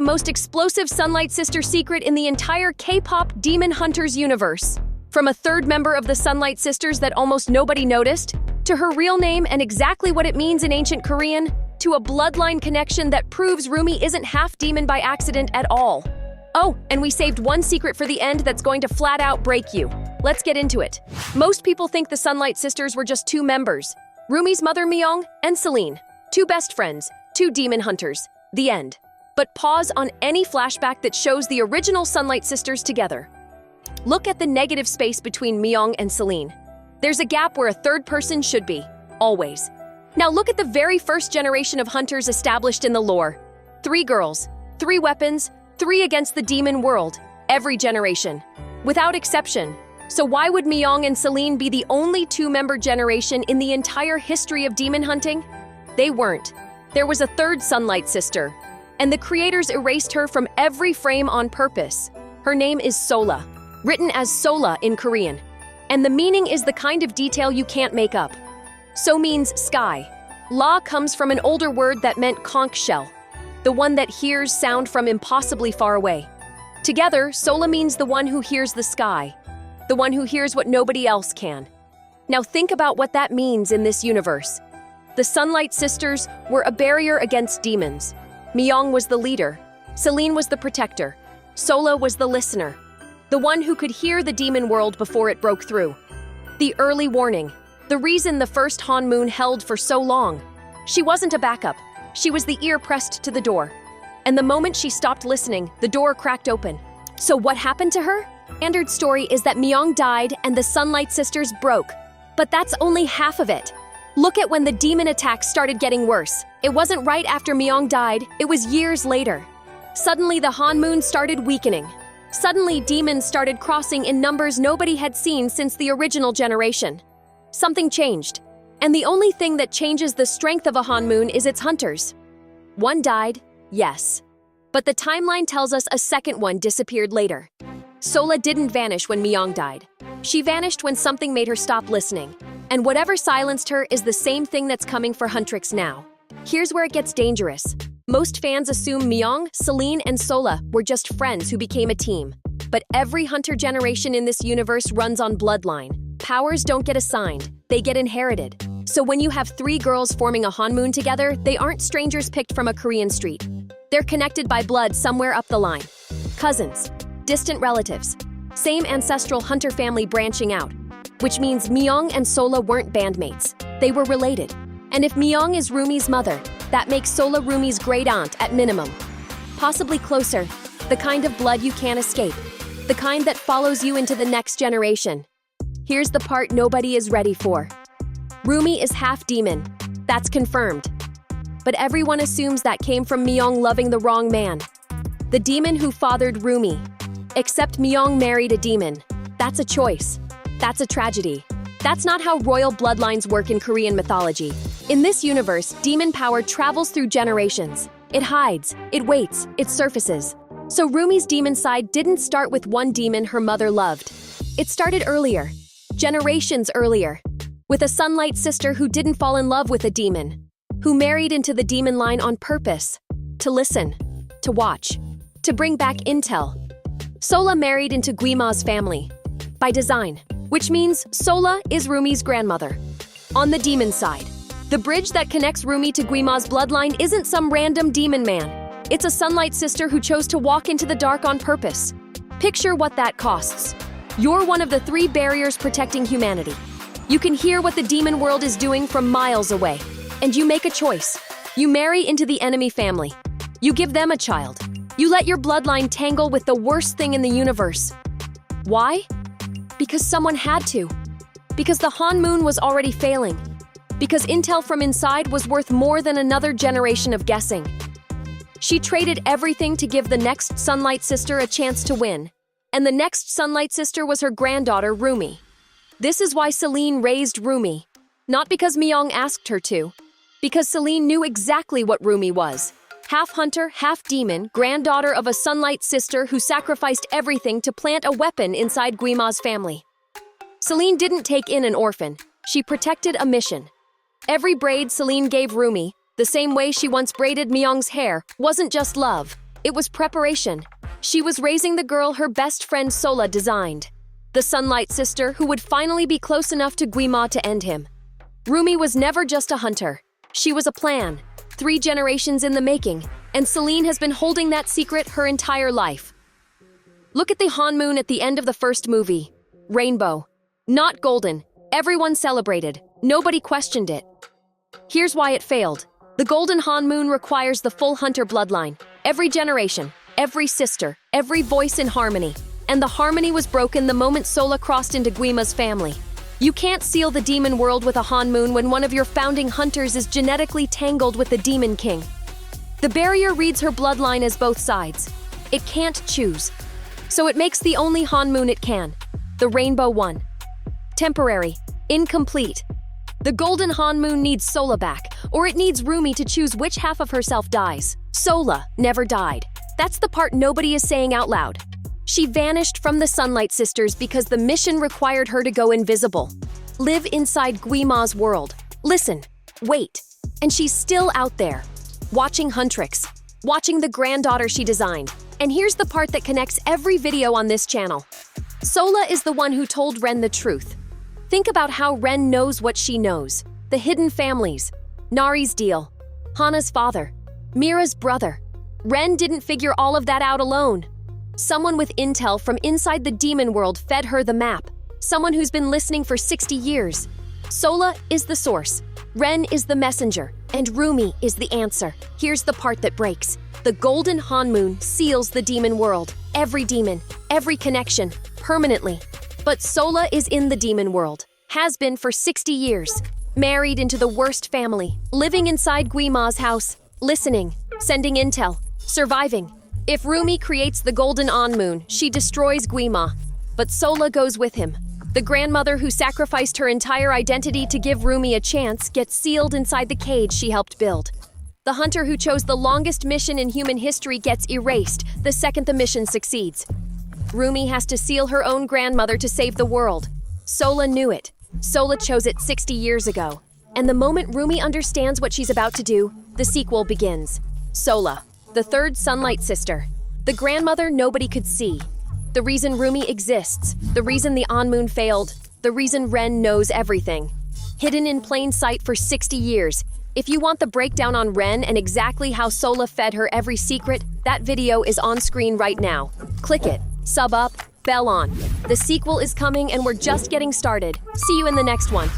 the most explosive Sunlight Sister secret in the entire K-pop Demon Hunters universe. From a third member of the Sunlight Sisters that almost nobody noticed, to her real name and exactly what it means in ancient Korean, to a bloodline connection that proves Roomy isn't half demon by accident at all. Oh, and we saved one secret for the end that's going to flat out break you. Let's get into it. Most people think the Sunlight Sisters were just two members. Roomy's mother Miong and Seline. Two best friends, two demon hunters. The end. But pause on any flashback that shows the original Sunlight Sisters together. Look at the negative space between Miong and Seline. There's a gap where a third person should be, always. Now look at the very first generation of hunters established in the lore. 3 girls, 3 weapons, 3 against the demon world, every generation. Without exception. So why would Miong and Seline be the only 2-member generation in the entire history of demon hunting? They weren't. There was a third Sunlight Sister, and the creators erased her from every frame on purpose. Her name is Sola, written as Sola in Korean. And the meaning is the kind of detail you can't make up. So means sky. La comes from an older word that meant conch shell, the one that hears sound from impossibly far away. Together, Sola means the one who hears the sky, the one who hears what nobody else can. Now think about what that means in this universe. The Sunlight Sisters were a barrier against demons. Miong was the leader, Seline was the protector, Sola was the listener, the one who could hear the demon world before it broke through. The early warning, the reason the first Hanmoon held for so long. She wasn't a backup, she was the ear pressed to the door. And the moment she stopped listening, the door cracked open. So what happened to her? Standard story is that Miong died and the Sunlight Sisters broke. But that's only half of it. Look at when the demon attacks started getting worse. It wasn't right after Miong died, it was years later. Suddenly the Hanmoon started weakening. Suddenly demons started crossing in numbers nobody had seen since the original generation. Something changed. And the only thing that changes the strength of a Hanmoon is its hunters. One died, yes. But the timeline tells us a second one disappeared later. Sola didn't vanish when Miong died. She vanished when something made her stop listening. And whatever silenced her is the same thing that's coming for Huntrix now. Here's where it gets dangerous. Most fans assume Miong, Seline, and Sola were just friends who became a team. But every hunter generation in this universe runs on Bloodline. Powers don't get assigned, they get inherited. So when you have 3 girls forming a Hanmoon together, they aren't strangers picked from a Korean street. They're connected by blood somewhere up the line. Cousins, distant relatives, same ancestral hunter family branching out. Which means Miong and Sola weren't bandmates. They were related. And if Miong is Roomy's mother, that makes Sola Roomy's great-aunt at minimum. Possibly closer, the kind of blood you can't escape. The kind that follows you into the next generation. Here's the part nobody is ready for. Roomy is half demon. That's confirmed. But everyone assumes that came from Miong loving the wrong man. The demon who fathered Roomy. Except Miong married a demon. That's a choice. That's a tragedy. That's not how royal bloodlines work in Korean mythology. In this universe, demon power travels through generations. It hides, it waits, it surfaces. So Roomy's demon side didn't start with one demon her mother loved. It started earlier, generations earlier, with a Sunlight Sister who didn't fall in love with a demon, who married into the demon line on purpose, to listen, to watch, to bring back intel. Sola married into Guima's family, by design. Which means Sola is Roomy's grandmother. On the demon side, the bridge that connects Roomy to Guima's bloodline isn't some random demon man. It's a Sunlight Sister who chose to walk into the dark on purpose. Picture what that costs. You're one of the 3 barriers protecting humanity. You can hear what the demon world is doing from miles away. And you make a choice. You marry into the enemy family. You give them a child. You let your bloodline tangle with the worst thing in the universe. Why? Because someone had to. Because the Hanmoon was already failing. Because intel from inside was worth more than another generation of guessing. She traded everything to give the next Sunlight Sister a chance to win. And the next Sunlight Sister was her granddaughter, Roomy. This is why Seline raised Roomy. Not because Miong asked her to. Because Seline knew exactly what Roomy was. Half hunter, half demon, granddaughter of a Sunlight Sister who sacrificed everything to plant a weapon inside Guima's family. Seline didn't take in an orphan. She protected a mission. Every braid Seline gave Roomy, the same way she once braided Miong's hair, wasn't just love. It was preparation. She was raising the girl her best friend Sola designed. The Sunlight Sister who would finally be close enough to Guima to end him. Roomy was never just a hunter. She was a plan. 3 generations in the making, and Seline has been holding that secret her entire life. Look at the Hanmoon at the end of the first movie. Rainbow. Not golden. Everyone celebrated. Nobody questioned it. Here's why it failed. The golden Hanmoon requires the full hunter bloodline. Every generation, every sister, every voice in harmony. And the harmony was broken the moment Sola crossed into Guima's family. You can't seal the demon world with a Hanmoon when one of your founding hunters is genetically tangled with the Demon King. The barrier reads her bloodline as both sides. It can't choose. So it makes the only Hanmoon it can, the Rainbow one. Temporary, incomplete. The golden Hanmoon needs Sola back, or it needs Roomy to choose which half of herself dies. Sola never died. That's the part nobody is saying out loud. She vanished from the Sunlight Sisters because the mission required her to go invisible. Live inside Guima's world. Listen, wait. And she's still out there, watching Huntrix, watching the granddaughter she designed. And here's the part that connects every video on this channel. Sola is the one who told Ren the truth. Think about how Ren knows what she knows. The hidden families, Nari's deal, Hana's father, Mira's brother. Ren didn't figure all of that out alone. Someone with intel from inside the demon world fed her the map. Someone who's been listening for 60 years. Sola is the source, Ren is the messenger, and Roomy is the answer. Here's the part that breaks. The golden Hanmoon seals the demon world. Every demon, every connection, permanently. But Sola is in the demon world, has been for 60 years. Married into the worst family, living inside Guima's house, listening, sending intel, surviving. If Roomy creates the golden Hanmoon, she destroys Guima. But Sola goes with him. The grandmother who sacrificed her entire identity to give Roomy a chance gets sealed inside the cage she helped build. The hunter who chose the longest mission in human history gets erased the second the mission succeeds. Roomy has to seal her own grandmother to save the world. Sola knew it. Sola chose it 60 years ago. And the moment Roomy understands what she's about to do, the sequel begins. Sola, the third Sunlight Sister. The grandmother nobody could see. The reason Roomy exists. The reason the Hanmoon failed. The reason Ren knows everything. Hidden in plain sight for 60 years. If you want the breakdown on Ren and exactly how Sola fed her every secret, that video is on screen right now. Click it. Sub up, bell on. The sequel is coming and we're just getting started. See you in the next one.